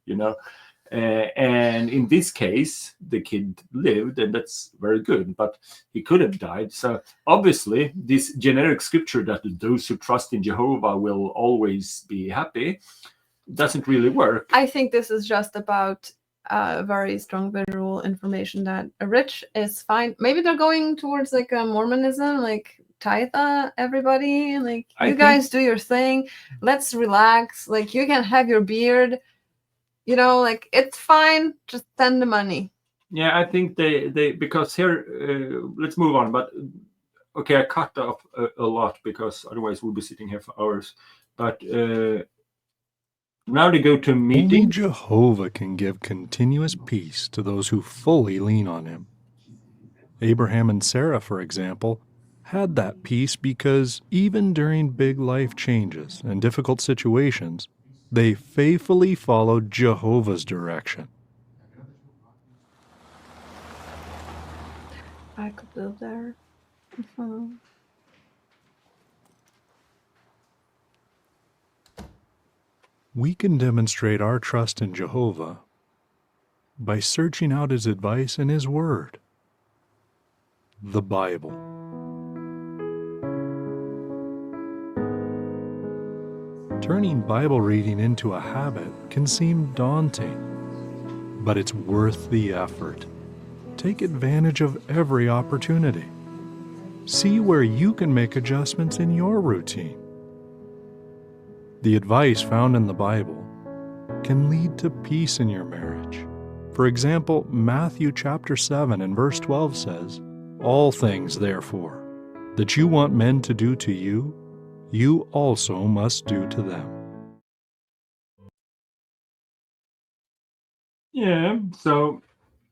and in this case, the kid lived, and that's very good, but he could have died. So obviously, this generic scripture that those who trust in Jehovah will always be happy doesn't really work. I think this is just about very strong visual information that a rich is fine. Maybe they're going towards like a Mormonism, like tithe everybody, like you guys do your thing. Let's relax. Like you can have your beard. Like it's fine. Just send the money. Yeah, I think they because here, let's move on. But okay, I cut off a lot because otherwise we'll be sitting here for hours. But now they go to meeting. Only Jehovah can give continuous peace to those who fully lean on him. Abraham and Sarah, for example, had that peace because even during big life changes and difficult situations, they faithfully followed Jehovah's direction. I could live there. We can demonstrate our trust in Jehovah by searching out his advice in his word, the Bible. Turning Bible reading into a habit can seem daunting, but it's worth the effort. Take advantage of every opportunity. See where you can make adjustments in your routine. The advice found in the Bible can lead to peace in your marriage. For example, Matthew chapter 7 and verse 12 says, "All things, therefore, that you want men to do to you, you also must do to them." Yeah, so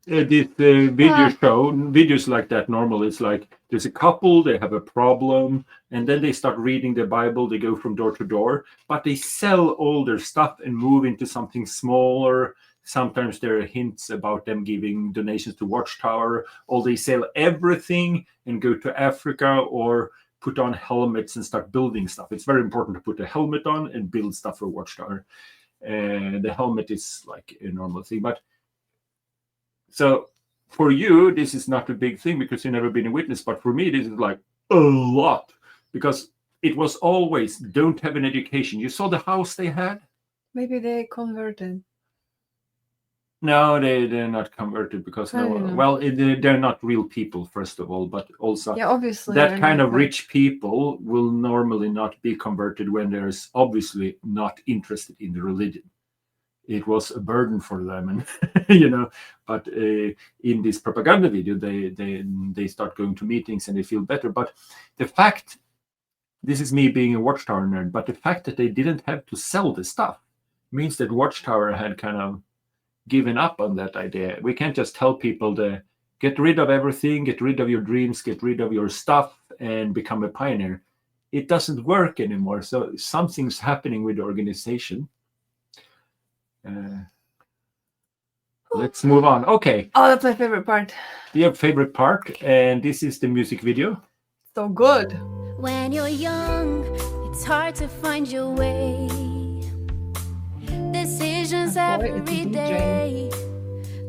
this video show, videos like that normally it's like there's a couple, they have a problem, and then they start reading the Bible, they go from door to door, but they sell all their stuff and move into something smaller. Sometimes there are hints about them giving donations to Watchtower, or they sell everything and go to Africa or put on helmets and start building stuff. It's very important to put a helmet on and build stuff for Watchtower. The helmet is like a normal thing, but so for you, this is not a big thing because you've never been a witness, but for me, this is like a lot because it was always don't have an education. You saw the house they had? Maybe they converted. No, they're not converted because they're not real people, first of all, but also obviously that kind of rich people will normally not be converted when there's obviously not interested in the religion. it was a burden for them, and But in this propaganda video, they start going to meetings and they feel better. But the fact, this is me being a Watchtower nerd, but the fact that they didn't have to sell the stuff means that Watchtower had kind of given up on that idea. We can't just tell people to get rid of everything, get rid of your dreams, get rid of your stuff, and become a pioneer. It doesn't work anymore. So something's happening with the organization. Let's move on. Okay. Oh, that's my favorite part. Your favorite part, and this is the music video. So good. When you're young, it's hard to find your way. Decisions every day.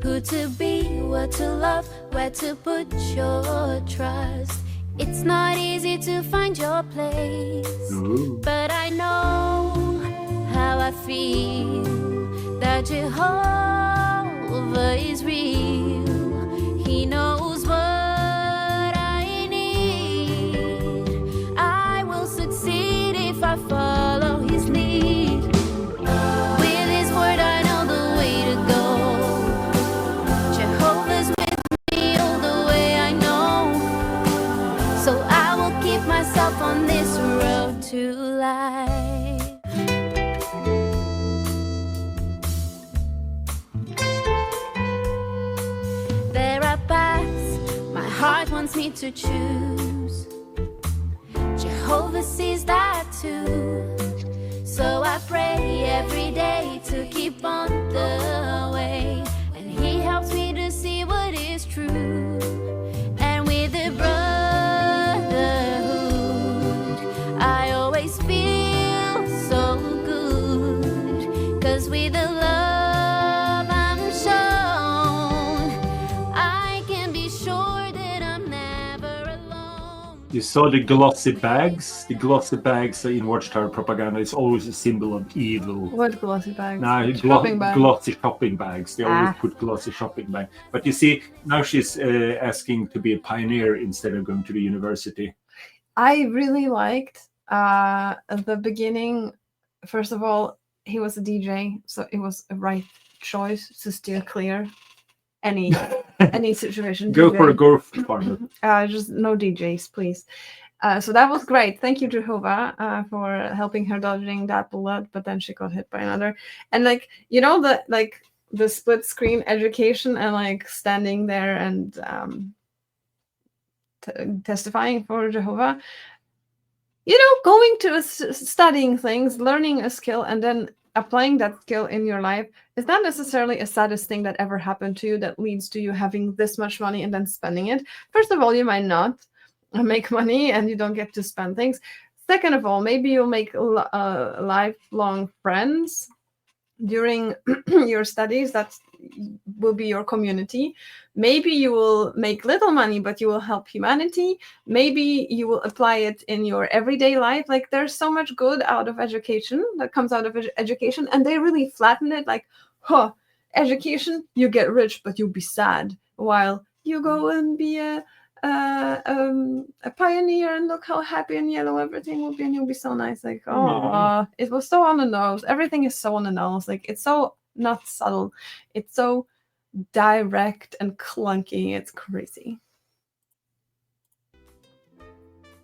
Who to be, what to love, where to put your trust. It's not easy to find your place. Ooh. But I know how I feel, that Jehovah is real. He knows what I need. I will succeed if I follow his lead. With his word I know the way to go. Jehovah's with me all the way I know. So I will keep myself on this road to life. There are paths my heart wants me to choose. Jehovah sees that too. So I pray every day to keep on the way. And he helps me to see what is true. And with the brotherhood, I always feel so good. 'Cause with the love I'm shown, I can be sure that I'm never alone. You saw the glossy bags. The glossy bags in Watchtower propaganda is always a symbol of evil. What glossy bags? Nah, Shopping bags. glossy shopping bags. They always put glossy shopping bag. But you see, now she's asking to be a pioneer instead of going to the university. I really liked the beginning. First of all, he was a DJ, so it was a right choice to steer clear any situation. Go DJ. for a golf partner. Just no DJs, please. So that was great. Thank you, Jehovah, for helping her dodging that bullet. But then she got hit by another. And the split screen education and like standing there and testifying for Jehovah. Going to studying things, learning a skill, and then applying that skill in your life is not necessarily a saddest thing that ever happened to you that leads to you having this much money and then spending it. First of all, you might not make money and you don't get to spend things. Second of all, maybe you'll make lifelong friends during your studies. That will be your community. Maybe you will make little money, but you will help humanity. Maybe you will apply it in your everyday life. Like, there's so much good out of education that comes out of education, and they really flatten it. Like, education, you get rich, but you'll be sad, while you go and be a pioneer and look how happy and yellow everything will be, and you'll be so nice. Like, it was so on the nose. Everything is so on the nose. Like, it's so not subtle. It's so direct and clunky. It's crazy.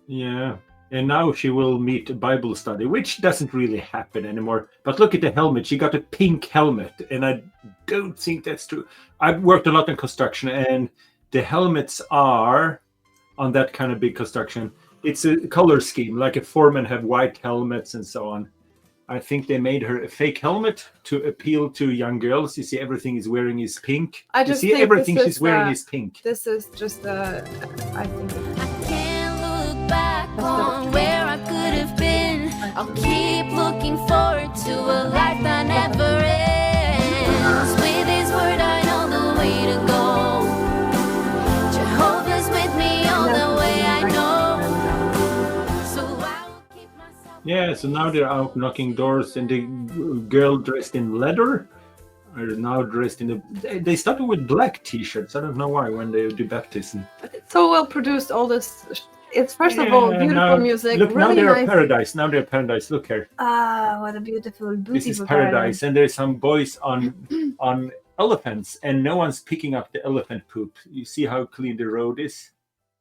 Yeah. And now she will meet a Bible study, which doesn't really happen anymore. But look at the helmet. She got a pink helmet, and I don't think that's true. I've worked a lot in construction, and the helmets are on that kind of big construction. It's a color scheme, like a foreman have white helmets and so on. I think they made her a fake helmet to appeal to young girls. You see, everything is wearing is pink. I just you see, think everything this she's is, wearing is pink. This is just I think. I can't look back on where I could have been. I'll keep looking forward to a life that never ends. With his word, I know the way to go. Jehovah's with me all the way I know. So I will keep myself. Yeah, so now they're out knocking doors, and the girl dressed in leather are now dressed in they started with black T-shirts. I don't know why when they do baptism. But it's so well produced. All this It's first of all beautiful now, music, Look, now really they're nice. paradise. Now they're paradise. Look here. Ah, what a beautiful, This is beautiful paradise, and there's some boys on elephants, and no one's picking up the elephant poop. You see how clean the road is?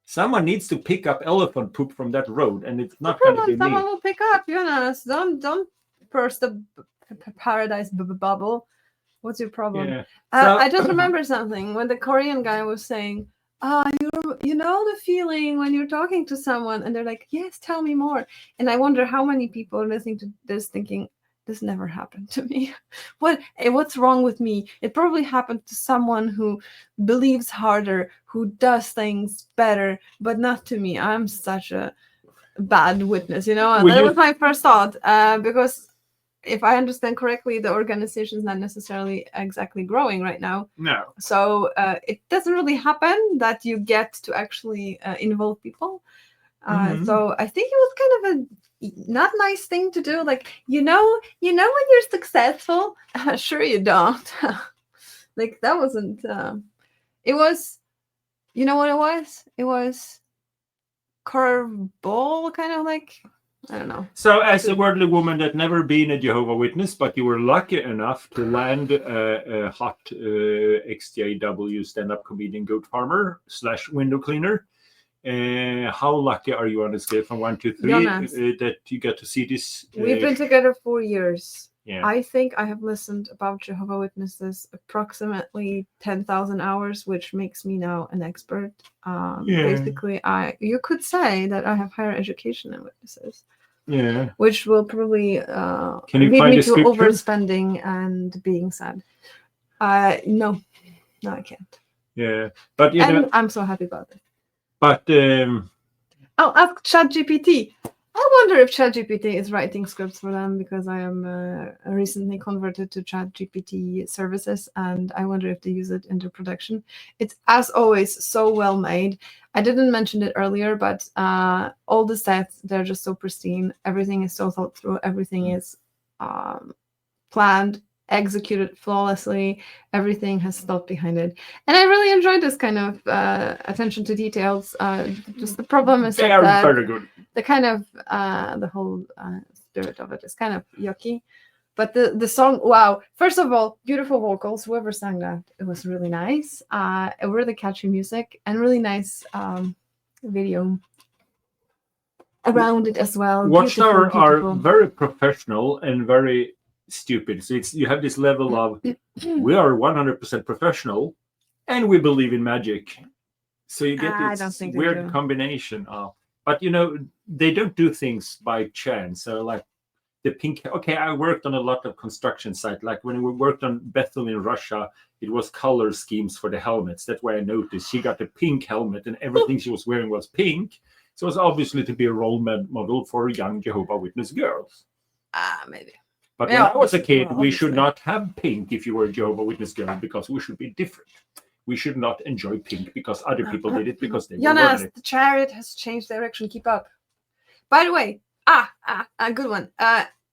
Someone needs to pick up elephant poop from that road, and it's not going to be me. Someone will pick up, Jonas. Don't burst the paradise bubble. What's your problem? Yeah. I just remember something when the Korean guy was saying, you know the feeling when you're talking to someone and they're like, yes, tell me more. And I wonder how many people are listening to this thinking, this never happened to me. What's wrong with me? It probably happened to someone who believes harder, who does things better, but not to me. I'm such a bad witness, that was my first thought, because if I understand correctly, the organization is not necessarily exactly growing right now. No. So it doesn't really happen that you get to actually involve people. So I think it was kind of a not nice thing to do. Like, when you're successful, sure you don't. Like that wasn't. It was, you know what it was? It was curveball, kind of like. I don't know. So, as a worldly woman that never been a Jehovah Witness, but you were lucky enough to land a hot XJW stand-up comedian, goat farmer / window cleaner, how lucky are you on a scale from 1 to 3 that you get to see this? We've been together 4 years. Yeah. I think I have listened about Jehovah Witnesses approximately 10,000 hours, which makes me now an expert. Basically, you could say that I have higher education than witnesses. Yeah. Which will probably lead me to overspending and being sad. No, I can't. Yeah, but I'm so happy about it. But I'll ask ChatGPT. I wonder if ChatGPT is writing scripts for them, because I am recently converted to ChatGPT services, and I wonder if they use it into production. It's, as always, so well made. I didn't mention it earlier, but all the sets, they're just so pristine. Everything is so thought through. Everything is planned, executed flawlessly. Everything has thought behind it, and I really enjoyed this kind of attention to details. Just the problem is they are very good. The kind of the whole spirit of it is kind of yucky, but the song, wow! First of all, beautiful vocals. Whoever sang that, it was really nice. Really catchy music and really nice video around it as well. Watchtower are very professional and very stupid. So you have this level of we are 100% professional and we believe in magic. So you get this weird combination of, but they don't do things by chance. So like the pink, okay, I worked on a lot of construction sites. Like when we worked on Bethel in Russia, it was color schemes for the helmets. That's why I noticed she got a pink helmet and everything she was wearing was pink. So it was obviously to be a role model for young Jehovah Witness girls. Maybe. But when I was a kid, we should not have pink if you were a Jehovah Witness girl, because we should be different. We should not enjoy pink because other people did it because they were wearing it. The chariot has changed direction. Keep up. By the way, a good one.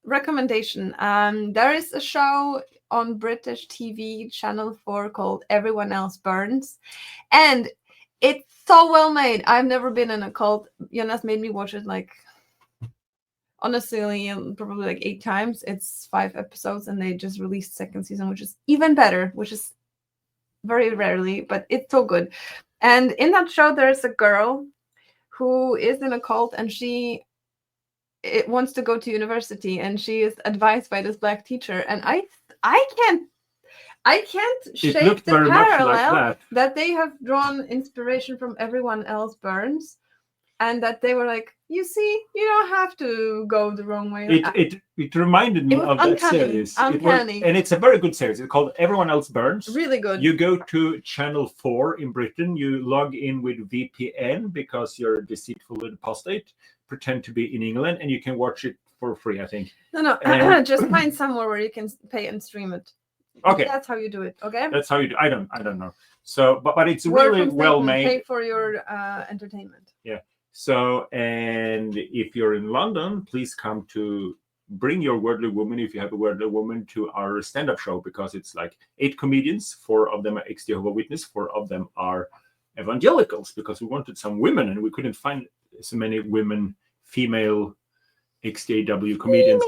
Recommendation. There is a show on British TV Channel 4 called Everyone Else Burns, and it's so well made. I've never been in a cult. Jonas made me watch it honestly, probably 8 times. It's 5 episodes, and they just released second season, which is even better, which is very rarely, but it's so good. And in that show, there's a girl who is in a cult, and she wants to go to university, and she is advised by this black teacher. And I can't shake the parallel that they have drawn inspiration from Everyone Else Burns, and that they were like, you see, you don't have to go the wrong way. It reminded me of that series. Uncanny. And it's a very good series. It's called Everyone Else Burns. Really good. You go to Channel 4 in Britain. You log in with VPN because you're deceitful and apostate. Pretend to be in England, and you can watch it for free, I think. No. Just find somewhere where you can pay and stream it. Okay. That's how you do it, okay? That's how you do. I don't know. So, but it's really well made. Pay for your entertainment. Yeah. So, and if you're in London, please come to bring your worldly woman, if you have a worldly woman, to our stand-up show, because it's 8 comedians. 4 of them are ex-Jehovah Witness, 4 of them are evangelicals, because we wanted some women and we couldn't find so many women, female XJW comedians.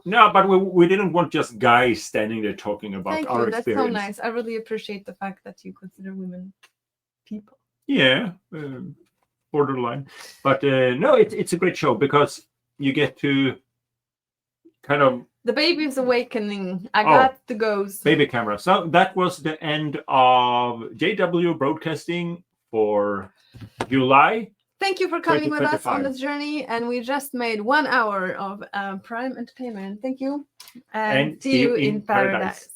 No, but we didn't want just guys standing there talking about Thank our you. That's experience. so nice. I really appreciate the fact that you consider women people. Yeah, borderline. But no, it's a great show because you get to kind of The baby's awakening. I got the ghost. baby camera. So that was the end of JW broadcasting for July. Thank you for coming with us on 2025. this journey, and we just made 1 hour of prime entertainment. Thank you, and see you in paradise.